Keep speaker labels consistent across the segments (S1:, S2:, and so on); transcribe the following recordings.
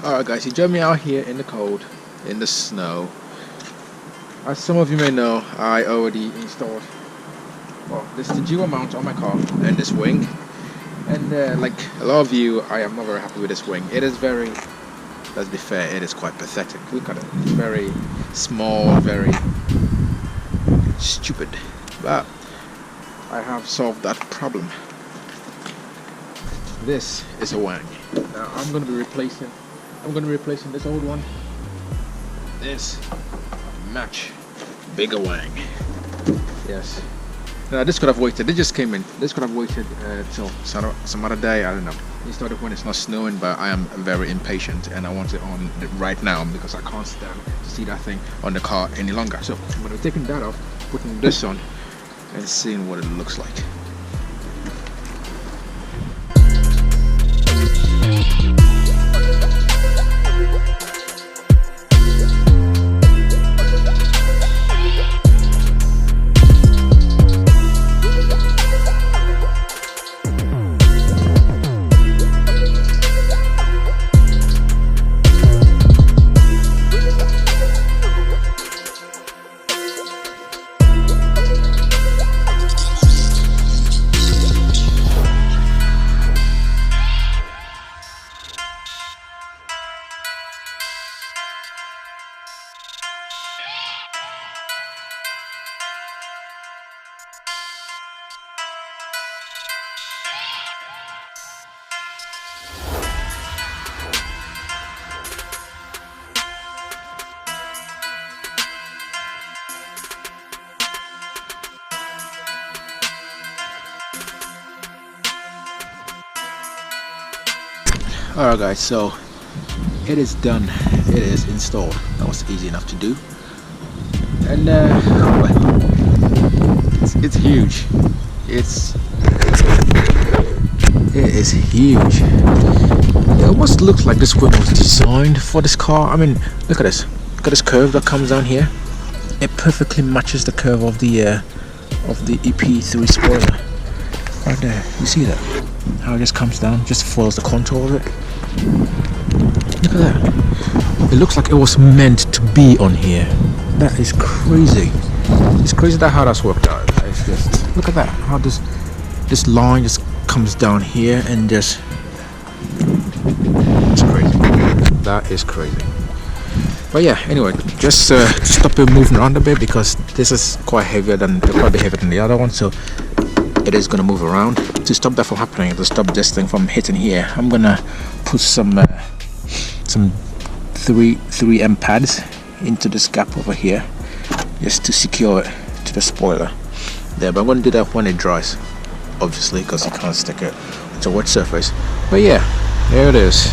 S1: Alright guys, you join me out here in the cold, in the snow. As some of you may know, I already installed this Tegiwa mount on my car and this wing. And like a lot of you, I am not very happy with this wing. It is very, let's be fair, it is quite pathetic. Look at it, it's very small, very stupid. But I have solved that problem. This is a wang. Now I'm going to be replacing this old one. This match bigger wang. Yes. Now this could have waited. It just came in. This could have waited till some other day. I don't know. Instead of when it's not snowing, but I am very impatient and I want it on right now because I can't stand to see that thing on the car any longer. So I'm going to be taking that off, putting this on, and seeing what it looks like. Alright guys, so it is done. It is installed. That was easy enough to do. And it's huge. It is huge. It almost looks like this wing was designed for this car. I mean, look at this. Look at this curve that comes down here. It perfectly matches the curve of the EP3 spoiler. Right there. You see that? How it just comes down, just follows the contour of it. Look at that. It looks like it was meant to be on here. That is crazy. It's crazy that how that's worked out. It's just, look at that. How this line just comes down here and just, it's crazy. That is crazy. But yeah, anyway, just stop it moving around a bit because this is quite heavier than the other one. So it is going to move around. To stop that from happening, to stop this thing from hitting here, I'm gonna put some 3M pads into this gap over here just to secure it to the spoiler there. But I'm going to do that when it dries, obviously, because you can't stick it to a wet surface. But yeah, there it is.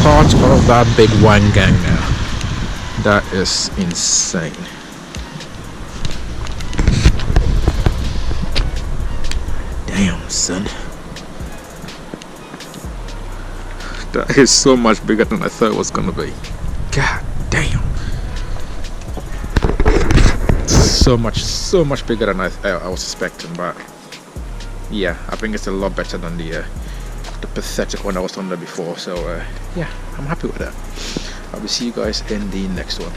S1: Part of that Big Wang Gang now. That is insane. Damn, son. That is so much bigger than I thought it was gonna be. God damn. So much bigger than I was expecting, but yeah, I think it's a lot better than the pathetic one I was under before. So yeah, I'm happy with that. I will see you guys in the next one.